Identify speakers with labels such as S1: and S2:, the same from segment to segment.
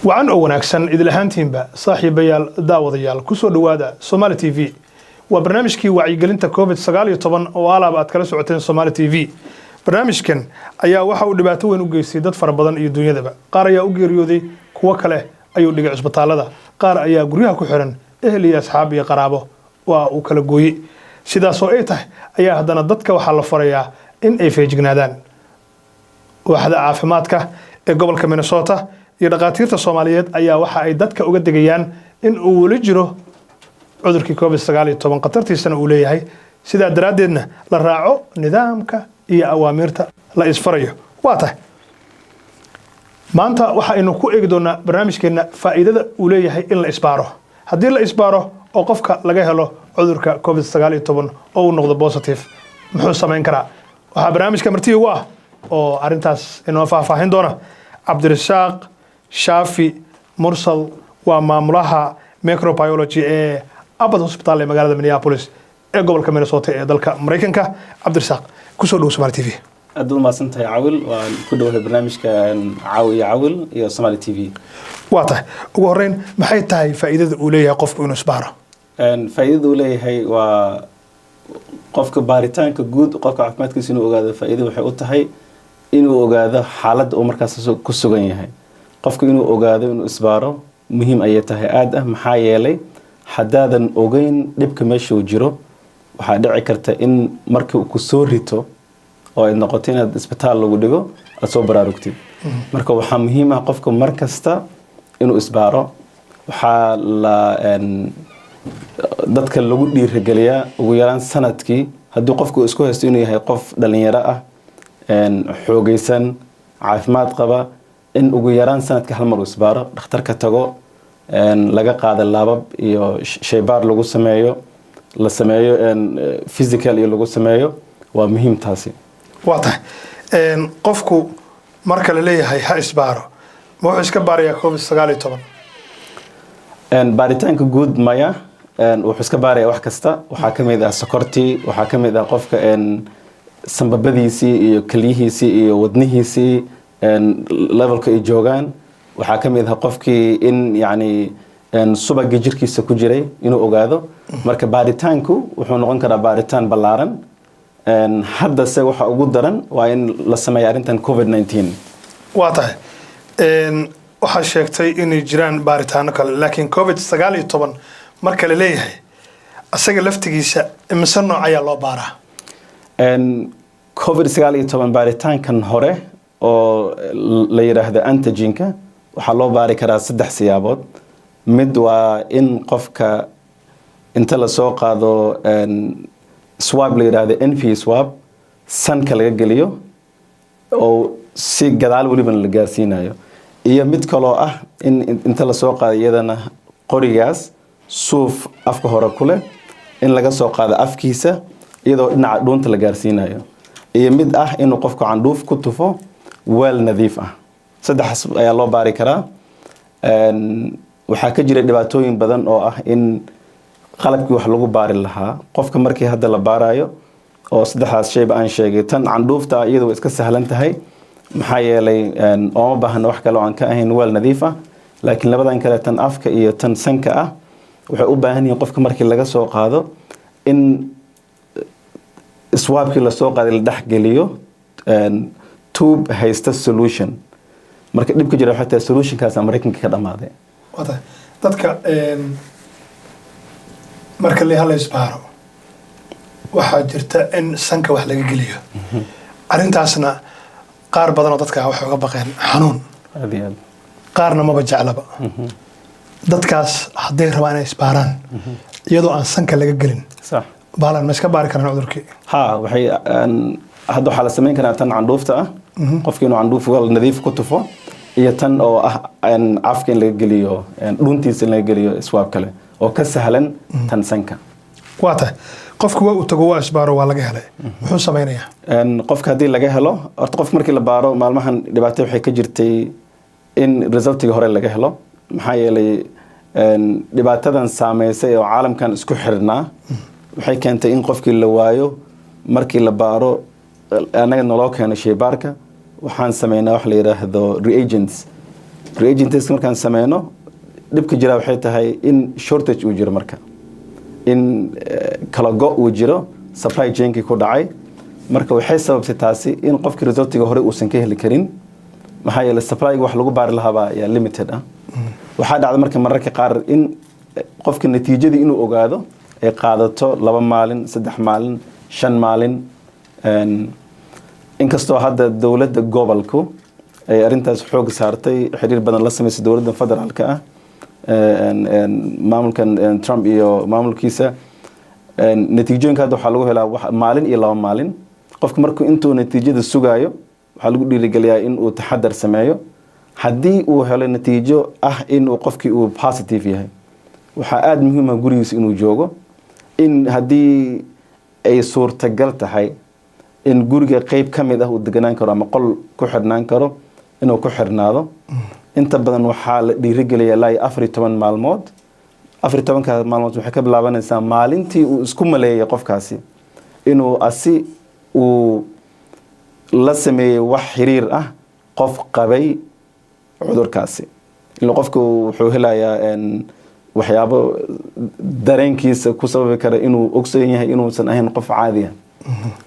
S1: وعن أوناكسن إذا لهانتين با صاحب يال داود يال كسر دوادا سومالي تي في وبرنامج كي وعي قلنت كوفيد سقالي طبعا وعلى بعد كلا سعتين سومالي تي في برنامج كان أيا واحد دبعته وين وجيسي دت فربضان الدنيا دبا قار يا أوجي ريودي كوكله أيو اللي جالس بطالة قار أيا جريها كحرن أهلي أصحابي قرابه وكلا جوي سيدا سويته أيا هذا ندتك وحلا فريا إن أي فيج جنادان واحد عافماتك قبل كمينيسوتا iyo dhaqaatiirta Soomaaliyeed ayaa waxa ay dadka uga digayaan in uu wali jiro cudurkii COVID-19 qatartiisana uu leeyahay sida daraadeedna la raaco nidaamka iyo awaamirta la isfarayo waata maanta waxa aynu ku eegi doonaa barnaamijkeena faa'iidada uu leeyahay in la isbaaro haddii la isbaaro oo qofka laga helo cudurka COVID-19 oo uu noqdo positive muxuu sameyn karaa waxa barnaamijka martii ugu ah oo arintaas inoo faahfaahin doona Cabdirasaaq Shaafi Mursal waa maamulaha microbiology ee Abbott Hospital ee magaalada Minneapolis ee gobolka Minnesota ee dalka Mareykanka Cabdirasaaq ku soo dhaw Somali TV
S2: aduu ma santahay Caawil waan ku dhawahay barnaamijka Caawil iyo Somali TV
S1: waata ugu horeyn maxay tahay faa'iidada uu leeyahay qofku inuu isbaaro
S2: faa'iidada uu leeyahay waa qofka baaritaanka guud qofka caafimaadkiisa inuu ogaado faa'iido waxay u tahay inuu ogaado xaaladda uu markaas ku sugan yahay qofku inuu ogaado inuu isbaaro muhiim ay tahay aad maxaa yeelay hadaadan ogeyn dhibka meesha uu jiro waxa dhici karta in markii uu ku soo rito oo ay noqoto in isbitaal lagu dhigo aad soo baraarugtid marka waxa muhiim ah qofka markasta inuu isbaaro waxa la dadka lagu dhiirigeliyaa ugu yaraan sanadkii haddii qofku isku haysto inuu yahay qof dhalinyaro ah xoogaysan caafimaad qaba in ugu yaraan sanadka hal mar isbaaro dhakhtarka tago laga qaado laabab iyo shaybaar lagu sameeyo la sameeyo physical iyo lagu sameeyo waa muhiim taasi
S1: waata qofku marka la leeyahay ha isbaaro ma wuxuu iska baarayaa COVID-19
S2: baaritaanka guud maya wuxuu iska baarayaa wax kasta waxa kamid ah sokortii waxa kamid ah qofka sanbabadiisii iyo kaliyihiisii iyo wadnihiisii levelka ay joogaan waxa kamid ah qofkii in yani subaga jirkiisa ku jiray inuu ogaado marka baaritaanku wuxuu noqon karaa baaritaan ballaaran hadda se waxa ugu daran waa in la sameeyo arintan COVID-19
S1: waa tahay waxa sheegtay in jiraan baaritaano kale laakiin COVID-19 marka la leeyahay asaga laftigiisa imisa nooc ayaa loo baaraa
S2: COVID-19 baaritaankan hore oo la yiraahdo antigenka waxa loo baari karaa saddex siyaabood mid waa in qofka inta la soo qaado swab la yiraahdo NP swab sanka laga geliyo oo si gadaal waliba la gaarsiinayo iyo mid kale oo ah in inta la soo qaado iyadana qorigaas suuf afka hore kule in laga soo qaado afkiisa iyadoo dhinaca dhuunta la gaarsiinayo iyo mid ah inuu qofku candhuuf ku tufo weel nadiif ah saddex ayaa loo baari karaa waxa ka jira dhibaatooyin badan oo ah in qalabkii wax lagu baari lahaa qofka markii hadda la baarayo oo saddexdaas shayba aan sheegay tan candhuufta iyadoo iska sahlan tahay maxaa yeelay oo ma baahna wax kale oo aan ka ahayn weel nadiif ah laakiin labadan kale tan afka iyo tan sanka ah waxay u baahan yihiin qofka markii laga soo qaado in swabkii la soo qaaday la dhex geliyo tube haysta solution marka dhibka jira waxa tahay solutionkaas Mareykanka ka dhamaaday
S1: wada dadka marka la hal isbaaro waxa jirta in sanka wax laga geliyo arintaasna qaar badan oo dadka wax uga baqeen xanuun qaarna ma bajaclaba dadkaas haday rabaan inay isbaaraan iyadoo aan sanka laga gelin
S2: sax
S1: baalan ma iska baari karaan cudurkii
S2: waxay hadda waxa la sameyn karaa tan candhuufta ah qofkii inuu candhuuf wal nadiif ku tufo iyo tan oo ah afka in laga geliyo dhuntiisa in laga geliyo swab kale oo ka sahlan tan sanka
S1: waata qofku waa uu tago waa isbaaro waa laga helay wuxuu sameeyaa
S2: qofka hadii laga helo horta qof markii la baaro maalmahan dhibaato waxay ka jirtay in resultiga hore laga helo maxaa yeelay dhibaatadan saameysay oo caalamkan isku xirnaa waxay keentay in qofkii la waayo markii la baaro anaga naloo keeno shaybaarka waxaan sameynaa wax la yiraahdo reagents pre-aging test markaan sameyno dhibka jira waxay tahay in shortage uu jiro marka in kala go uu jiro supply chainkii ku dhacay marka waxay sababtay taasi in qofkii resultiga hore uusan ka heli karin maxaa yeelay supplyga wax lagu baari lahaabaa yaa limited ah waxaa dhacda marka mararka qaar in qofka natiijadii inuu ogaado ay qaadato 2 maalin 3 maalin 5 maalin inkastoo hadda dowladda gobolku ay arintaas xoog saartay xiriir badan la sameysay dowladda federaalka ah maamulkan Trump iyo maamulkiisa natiijooyinka hadda waxaa lagu helaa maalin iyo 2 maalin qofka markuu intuu natiijada sugaayo waxaa lagu dhiirigeliyaa in uu taxadar sameeyo haddii uu helo natiijo ah in uu qofkii uu positive yahay waxaa aada muhiim ah gurigiisa inuu joogo in haddii ay suurtagal tahay in guriga qeyb ka mid ah uu deganaan karo ama qol ku xirnaan karo inuu ku xirnaado inta badan waxaa la dhiirigeliyaa ilaa 14 maalmood 14 maalmood waxay ka bilaabanaysaa maalintii uu isku maleeyay qofkaasi inuu asi uu la sameeyay wax xiriir ah qof qabay cudurkaasi ila qofku wuxuu helayaa waxyaabo dareenkiisa ku sababi kara inuu ogsoon yahay inuusan ahayn qof caadi ah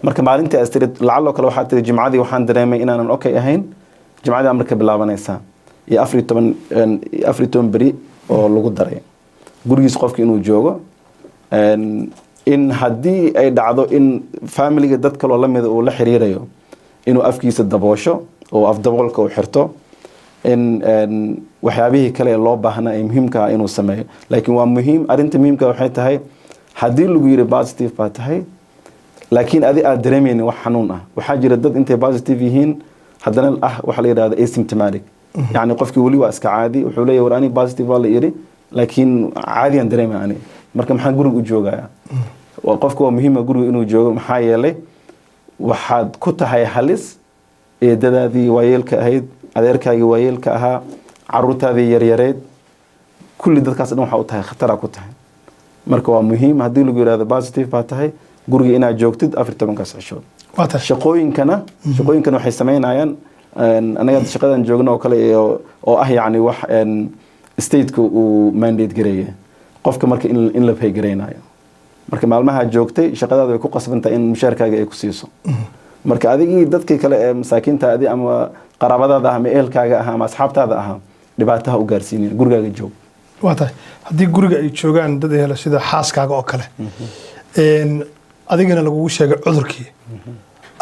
S2: marka maalintii astirid lacalo kale waxaa tiri jimcadii waxaan dareemay inaanan okay ahayn jimcadii amarka bilaabanaysaa iyo 14 beri oo lagu daray gurigiis qofka inuu joogo in haddii ay dhacdo in familiga dad kaloo lamida uu la xiriirayo inuu afkiisa daboosho oo afdaboolka uu xirto in waxyaabihii kale loo baahnaa ee muhiimka ah inuu sameeyo laakiin waa muhiim arinta muhiimka waxay tahay haddii lagu yiri positive baa tahay laakiin adi aad dareemaynin wax xanuun ah waxaa jira dad intay positive yihiin haddana waxa la yiraahdo asymptomatic yani qofkii wali waa iska caadi wuxuu leeyahay war ani positive waa la yiri laakiin caadi aan dareemay ani marka maxaan guriga u joogayaa waa qofku waa muhiim guriga inuu joogo maxaa yeelay waxaad ku tahay halis eedadaadii waayeelka ahayd adeerkaagii waayeelka ahaa caruurtaadii yaryareed kulli dadkaas dhan waxaa u tahay khatara ku tahay marka waa muhiim haddii lagu yiraahdo positive baa tahay guriga inaad joogtid 14 cishood shaqooyinkana waxay sameynayaan anaga shaqadan joogno oo kale oo ah yani wax state-ku uu mandate gareeyay qofka marka in la pay gareynayo marka maalmaha joogtay shaqadaada way ku qasbantahay in mushaarkaaga ay ku siiso marka adigii dadkii kale ee masaakiinta adi ama qaraabadaada ama ehelkaaga ah ama asxaabtaada ah dhibaataha u gaarsiinaya gurigaaga joog
S1: waa tahay haddii guriga ay joogaan dad ehel sida xaaskaaga oo kale adigana lagugu sheegay cudurkii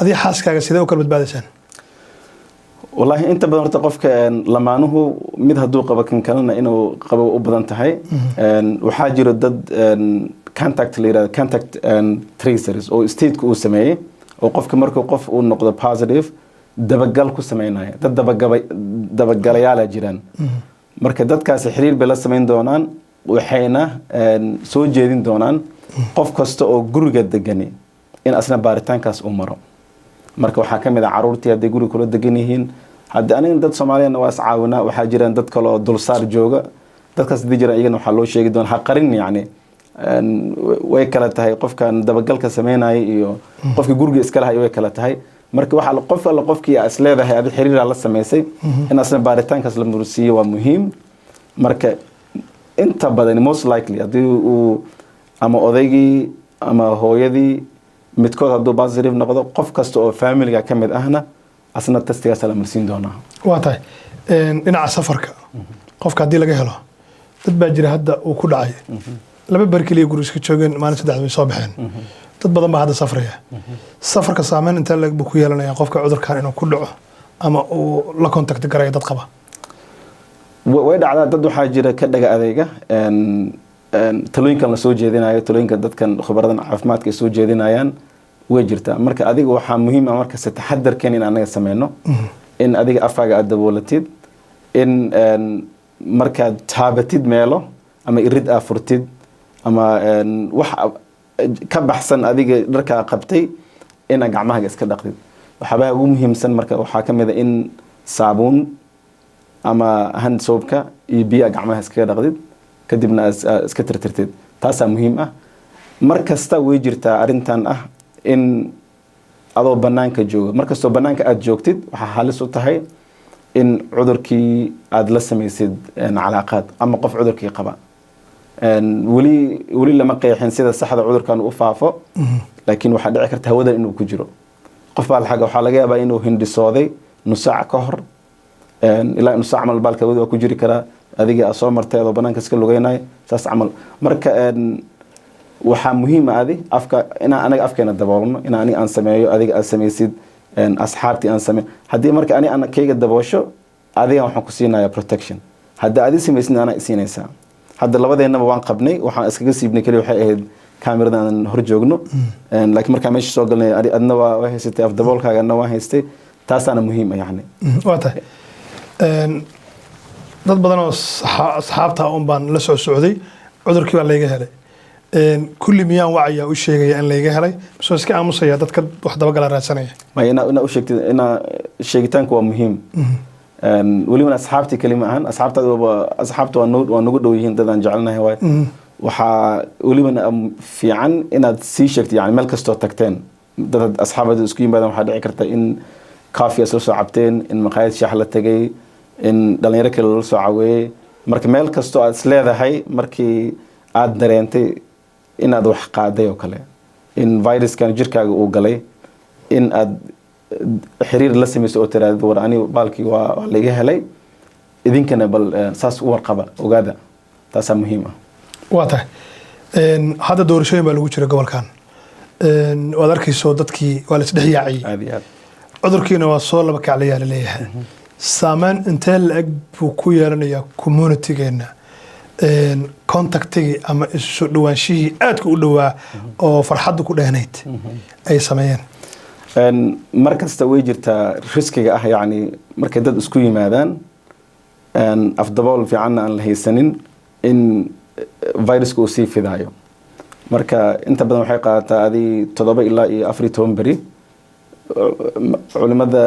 S1: adiga xaaskaaga sidee u kala badbaadaysaan
S2: wallahi inta badan horta qofka lamaanuhu mid hadduu qabo kan kalena inuu qabo u badan tahay waxaa jiro dad contact la yiraahdo contact tracers oo state-ku uu sameeyay oo qofka markuu qof uu noqdo positive dabagal ku sameynaya dad dabagalayaal jiraan marka dadkaasi xiriir bay la sameyn doonaan waxayna soo jeedin doonaan qof kasta oo guriga degani in asna baaritaankaas uu maro marka waxaa ka mid ah caruurtii hadday guriga kula degan yihiin hadda aniga dad Soomaaliyeedna waa iscaawinaa waxaa jiraan dad kale oo dulsaar jooga dadkaas hadii jiraan iyagana waxaa loo sheegi doonaa ha qarin yani way kala tahay qofkan dabagalka sameynaya iyo qofka guriga iska lahaa way kala tahay marka waxa qof alla qofkii is leedahay adi xiriir la sameysay in asna baaritaankaas la mursiyo waa muhiim marka inta badan most likely hadii uu ama odaygii ama hooyadii midkood hadduu positive noqdo qof kasta oo familiga ka mid ahna asna testigaas la marsiin doonaa
S1: waa tahay dhinaca safarka qofka haddii laga helo dad baa jira hadda uu ku dhacay 2 bar kaliya guriga iska joogeen maalin 3 way soo baxeen dad badan baa hadda safraya safarka saameyn inta lag ku yeelanaya qofka cudurkan inuu ku dhaco ama uu la contact gareeyo dad qaba
S2: way dhacdaa dad waxaa jira ka dhaga adeega talooyinkan la soo jeedinayo talooyinka dadkan khibradan caafimaadka ay soo jeedinayaan way jirtaa marka adiga waxaa muhiim ah marka taxadarkan in anaga sameeyno in adiga afaaga aad daboolatid in markaad taabatid meelo ama irid aad furtid ama wax ka baxsan adiga dharka qabtay in gacmahaaga iska dhaqdid waxaa ugu muhiimsan marka waxaa ka mid ah in saabuun ama hand soapka iyo biyo gacmaha iska dhaqdid kadibna iska tirtirtid taasaa muhiim ah markasta way jirtaa arintan ah in adoo banaanka jooga markastoo banaanka aad joogtid waxaa halis u tahay in cudurkii aad la samaysid calaaqaad ama qof cudurkii qaba weli lama qeexin sida saxda cudurkan u faafo laakiin waxaa dhici karta hawada inuu ku jiro qof baa waxaa laga yaabaa inuu hindhisooday nus saac ka hor ilaa nus saac camal baalka hawada waa ku jiri karaa adigii aad soo martay adoo banaanka iska lugeynaya saas camal marka waxaa muhiim ah inaan anaga afkeena daboolno in aniga aan sameeyo adiga aad samaysid asxaabtii aan sameeyo haddii marka ani aan kayga daboosho adiga waxaan ku siinayaa protection haddii aad samaysid anaa isiinaysaa hadda labadeennaba waan qabnay waxaan iskaga siibnay kaliya waxay ahayd kaamiradan aan hor joogno laakiin markaa meesha soo galnay adna waa haysatay afdaboolkaaga adna waa haystay taasaana muhiim ah yani
S1: waa tahay dad badan oo asxaabta un baan la soo socday cudurkii baa layga helay kulli miyaan wacayaa u sheegaya in layga helay mise iska aamusaya dadka wax dabagala raadsanaya
S2: maya inaa u sheegtid inaa sheegitaanku waa muhiim welibana asxaabtii keli ma ahan asxaabta waa nagu dhow yihiin dad aan jecelnahay waay waxaa welibana fiican inaad sii sheegtid yani meel kastoo tagteen dad asxaabada isku yimaadaan waxaa dhici karta in coffee isla soo cabteen in maqaayad shaax la tegay in dhalinyaro kale lala soo caweeyey marka meel kastoo aad isleedahay markii aad dareentay inaad wax qaaday oo kale in viruskan jirkaaga uu galay in aad xiriir la samayso oo tiraahdo war ani baalkii waa laga helay idinkana bal saas u warqaba ogaada taasaa muhiim ah
S1: waa tahay hadda doorashooyin baa lagu jira gobolkan waad arkayso dadkii waa la isdhex yaaciyey
S2: aad iyo aad
S1: cudurkiina waa soo laba kaclayaa laleeyahay saameyn intee la-eg buu ku yeelanayaa communitygeenna contactigii ama isu soo dhawaanshihii aadka u dhowaa oo farxaddu ku dhehnayd ay sameeyeen
S2: mar kasta way jirtaa riskiga ah yani markay dad isku yimaadaan afdabool fiicanna aan la haysanin in viruska uu sii fidaayo marka inta badan waxay qaadataa 7 ilaa 14 beri culimada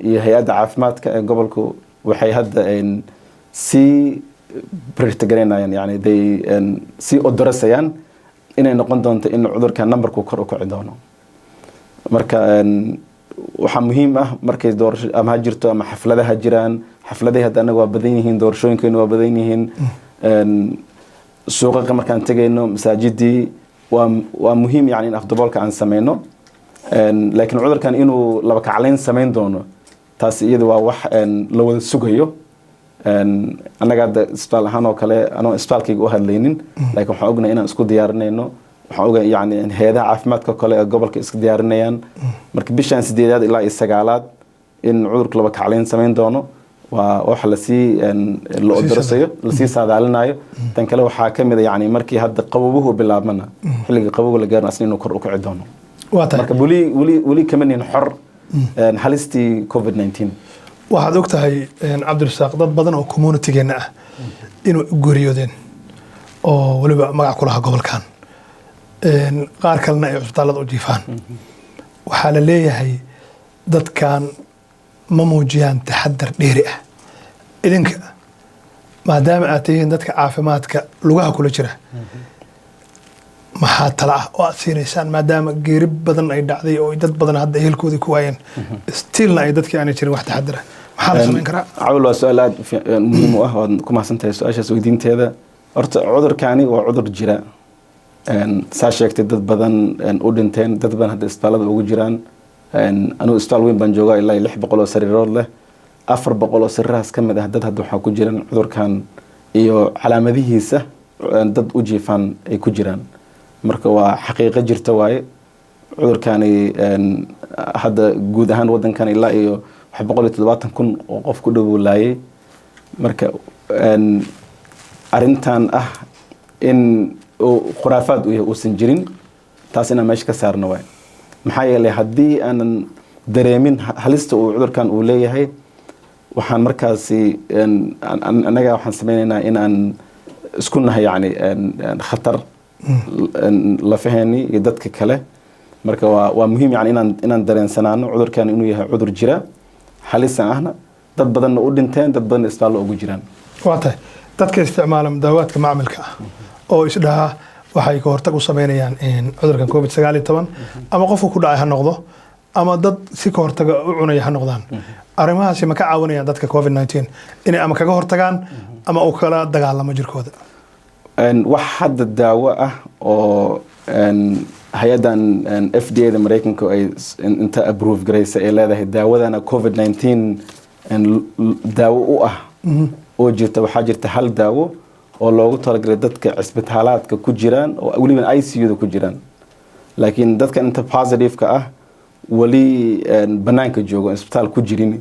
S2: iyo hay-adda caafimaadka ee gobolku waxay hadda sii brigtagareynayaan yani day sii odorasayaan inay noqon doonto in cudurka numberku kor u kici doono marka waxaa muhiim ah markay doorasho ama ha jirto ama xafladaha jiraan xafladahi hadda anaga waa badan yihiin doorashooyinkeena waa badan yihiin suuqaqa markaan tegayno masaajidii waa muhiim yani in afdaboolka aan sameyno laakiin cudurkan inuu laba kaclayn samayn doono taas iyada waa wax la wada sugayo annaga hadda isbitaal ahaan oo kale anoo isbitaalkayga u hadlaynin laakiin waxaan ognahay inaan isku diyaarinayno waxaan ogahay yani hay-adaha caafimaadka kale ee gobolka iska diyaarinayaan marka bishan 8 ilaa 9 in cudurka laba kaclayn samayn doono waa wax lasii la odorosayo lasii saadaalinayo tan kale waxaa ka mid yani markii hadda qabobuhu bilaabmana xilliga qabogu la gaarna asna inuu kor u kici doono marka weli kama nihin xor halistii covid-19
S1: waxaad og tahay cabdirasaaq dad badan oo communitygeenna ah inuu geeriyoodeen oo weliba magac ku lahaa gobolkan qaar kalena ay cusbitaallada u jiifaan waxaa la leeyahay dadkan ma muujiyaan taxadar dheeri ah idinka maadaama aad tihiin dadka caafimaadka lugaha kula jira maxaa tala ah oo aad siinaysaan maadaama geeri badan ay dhacday oo dad badan hadda ehelkoodii ku waayeen stiilna ay dadkii aanay jirin wax taxadara maxaa la samayn karaa
S2: cawl waa su-aal aad muhiim u ah waad ku mahadsan tahay su-aashaas weydiinteeda horta cudurkaani waa cudur jira saa sheegtay dad badan u dhinteen dad badan hadda isbitaalada ugu jiraan anugu isbitaal weyn baan joogaa ilaa 600 oo sariirood leh 400 oo sariirahaas ka mid ah dad hadda waxaa ku jiran cudurkan iyo calaamadihiisa dad u jiifaan ay ku jiraan marka waa xaqiiqo jirta waaye cudurkani hadda guud ahaan wadankan ilaa iyo 170,000 oo qof ku dhowlaayay marka arintan ah in khuraafaad u yahay uusan jirin taas inaan meesha ka saarno waay maxaa yeelay haddii aanan dareemin halista uu cudurkan uu leeyahay waxaan markaasi annaga waxaan sameynaynaa inaan isku nahay yani khatar lafaheeni iyo dadka kale marka waa muhiim yani inaan dareensanaano cudurkan inuu yahay cudur jira halisan ahna dad badanna u dhinteen dad badanna isbitaallo ugu jiraan
S1: waa tahay dadka isticmaala mudaawaadka macmilka ah oo isdhaha waxay ka hortag u sameynayaan cudurkan covid-19 ama qofku ku dhacay ha noqdo ama dad si ka hortaga u cunaya ha noqdaan arrimahaasi ma ka caawinayaan dadka covid-19 inay ama kaga hortagaan ama uu kala dagaalamo jirkooda?
S2: wax hadda daawo ah oo hay-adan FDA da Mareykanka ay inta approve garaysa ay leedahay daawadana covid-19 daawo u ah oo jirta. waxaa jirta hal daawo oo loogu talagalay dadka cisbitaalaadka ku jiraan oo weliba ICU da ku jiraan, laakiin dadka inta positive ka ah wali banaanka joogo isbitaal ku jirin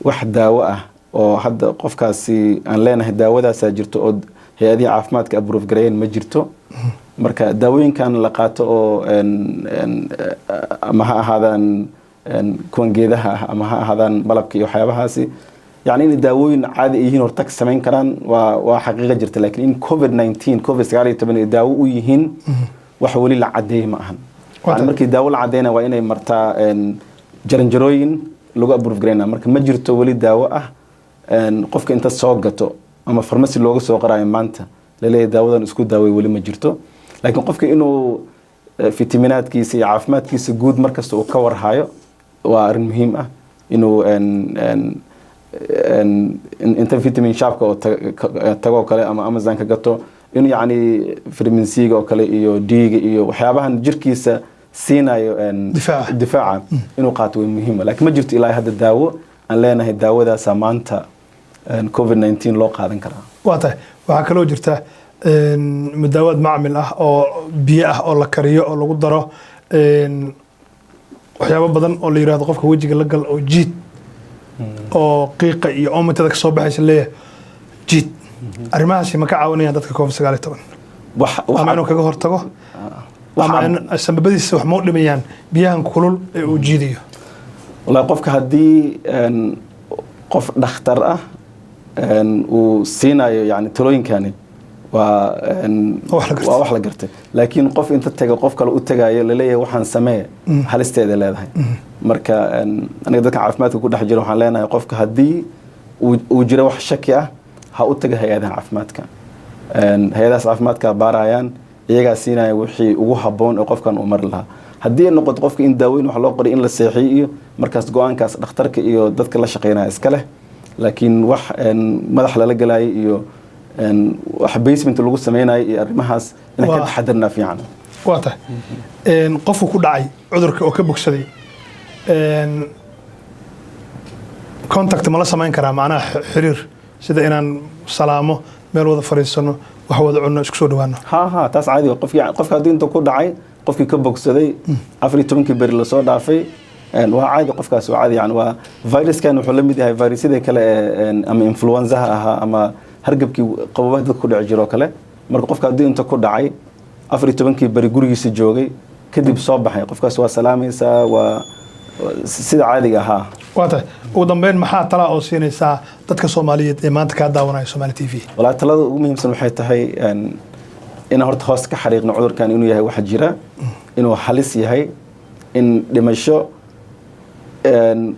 S2: wax daawo ah oo hadda qofkaasi aan leenahay daawadaas jirto oo hay-adii caafimaadka approve gareeyeen ma jirto. marka daawooyinkan la qaato oo ama ha ahaadaan kuwan geedaha ah ama ha ahaadaan balabka iyo waxyaabahaasi, yani in daawooyin caadi yihiin horta ka samayn karaan waa xaqiiqo jirta, laakiin in covid-19 covid-19 daawo u yihiin wax wali la cadeeyay ma ahan. yani markii daawo la cadeeyna waa inay martaa jaranjarooyin lagu approve gareeyna. marka ma jirto wali daawo ah qofka inta soo gato ama farmasi looga soo qoraayo maanta laleeyahay daawadan isku daaway wali ma jirto. laakiin qofka inuu fitamiinaadkiisa iyo caafimaadkiisa guud markasta uu ka warhayo waa arrin muhiim ah. inuu inta vitamin shopka oo tago kale ama Amazon ka gato inuu yani vitamin C oo kale iyo D iyo waxyaabahan jirkiisa siinayo difaaca inuu qaato waa muhiim. laakiin ma jirto ilaa hadda daawo aan leenahay daawadaas maanta covid-19 loo qaadan karaa.
S1: waa tahay waxaa kaloo jirta madaawad macmil ah oo biyo ah oo la kariyo oo lagu daro waxyaabo badan oo la yiraahdo qofka wajiga la gal oo jiid oo qiiqa iyo oomatada ka soo baxaysa leeyahay jiid. arrimahaasi ma ka caawinayaan dadka covid-19 ama inuu kaga hortago ama in sababadiisa wax ma u dhimayaan biyahan kulul ee uu jiidayo?
S2: wallahi qofka haddii qof dhakhtar ah uu siinayo yani talooyinkani waa wax la gartay, laakiin qof inta taga qof kale u tagayo laleeyahay waxaan samee halisteeda leedahay. marka aniga dadka caafimaadka ku dhex jira waxaan leenahay qofka haddii uu jiro wax shaki ah ha u taga hay-adaha caafimaadka. hay-adahaas caafimaadka baarayaan, iyagaa siinaya wixii ugu habboon ee qofkan uu mari lahaa. haddii ay noqoto qofka in daaweyn wax loo qoray in la seexiyo iyo markaas go-aankaas dhakhtarka iyo dadka la shaqeynaya iska leh, laakiin wax madax lala galayo iyo wax basement lagu sameynayo iyo arrimahaas in ka taxadarna fiican.
S1: waa tahay qofku ku dhacay cudurka oo ka bogsaday contact ma la samayn karaa macnaha xiriir sida inaan salaamo meel wada fariisano wax wada cunno isku soo dhawaano?
S2: ha taas caadi ah. qofka haddii inta ku dhacay qofkii ka bogsaday 14 beri la soo dhaafay waa caadi. qofkaas waa caadi, yani waa viruskan wuxuu la mid yahay virusyada kale ama influenzaha ahaa ama hargabkii qabobaha dadka ku dhici jiro kale. marka qofka haddii inta ku dhacay 14 beri gurigiisa joogay kadib soo baxay, qofkaas waa salaamaysaa, waa sida caadiga ahaa.
S1: waa tahay ugu dambeyn maxaa talaa oo siinaysaa dadka Soomaaliyeed ee maanta ka daawanaya Somali TV?
S2: wallahi talada ugu muhiimsan waxay tahay in horta hoos ka xariiqno cudurkan inuu yahay wax jira, inuu halis yahay, in dhimasho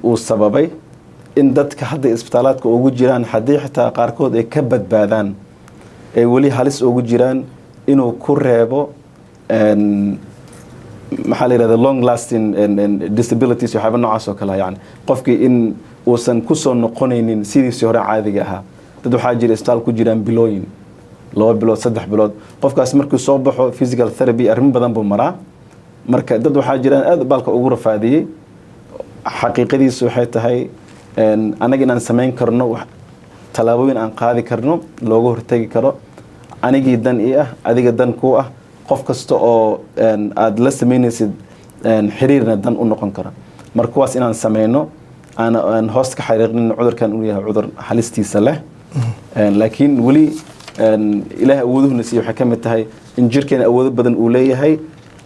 S2: uu sababay, in dadka hadda isbitaalaadka ugu jiraan haddii xitaa qaarkood ay ka badbaadaan ay weli halis ugu jiraan, inuu ku reebo maxaa la yiraahdaa long lasting disabilities waxyaaba noocaas oo kale. yani qofkii in uusan ku soo noqonaynin sidiisii hore caadiga ahaa. dad waxaa jira isbitaal ku jiraan bilooyin, 2 bilood 3 bilood, qofkaas markuu soo baxo physical therapy arrimo badan buu maraa. marka dad waxaa jiraan aad baalka ugu rafaadiyey. xaqiiqadiisu waxay tahay anaga inaan samayn karno talaabooyin aan qaadi karno looga hortagi karo. anigii dan ii ah, adiga dan kuu ah, qof kasta oo aad la samaynaysid xiriirna dan u noqon kara. marka kuwaas inaan sameyno aan hoos ka xariiqnin cudurkan uu yahay cudur halistiisa leh. laakiin weli ilaahay awooduhuna siiyo waxay ka mid tahay in jirkeena awoodo badan uu leeyahay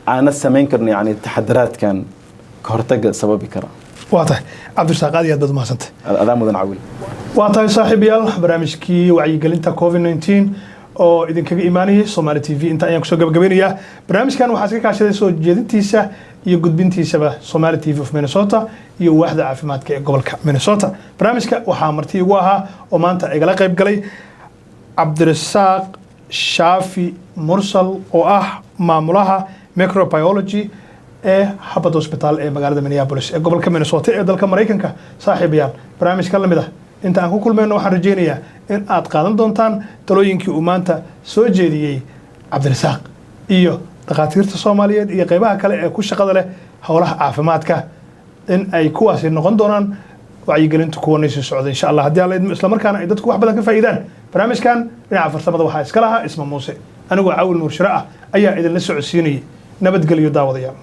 S2: aana samayn karno yani taxadaraadkan ka hortaga sababi kara.
S1: waa tahay cabdirasaaq aad iyo aad baad umahadsantay.
S2: adaa mudan cawil.
S1: waa tahay saaxiibayaal barnaamijkii wacyigelinta covid-19 oo idinkaga imaanayay Somali TV inta ayaan kusoo gabagabeynayaa. barnaamijkan waxaa iska kaashaday soo jeedintiisa iyo gudbintiisaba Somali TV of Minnesota iyo waaxda caafimaadka ee gobolka Minnesota. barnaamijka waxaa marti ugu ahaa oo maanta igala qayb galay Cabdirasaaq Shaafi Mursal oo ah maamulaha microbiology ee Habad Hospital ee magaalada Minneapolis ee gobolka Minnesota ee dalka Mareykanka. Saaxiibayaal, barnaamijkan la mid ah inta aan ku kulmayno waxaan rajeynayaa in aad qaadan doontaan talooyinkii uu maanta soo jeediyey Cabdirasaaq iyo dhakhaatiirta Soomaaliyeed iyo qaybaha kale ee ku shaqada leh howlaha caafimaadka, in ay kuwaasi noqon doonaan wacyigelinta kuwa sii socda insha Allah haddii alla idmo, isla markaana ay dadku wax badan ka faa'iidaan. barnaamijkan dhinaca farsamada waxaa iska lahaa Isma Muuse, anigoo Caawil Nuur Shire ah ayaa idinla socodsiinayay. nabadgelyo daawadayaal.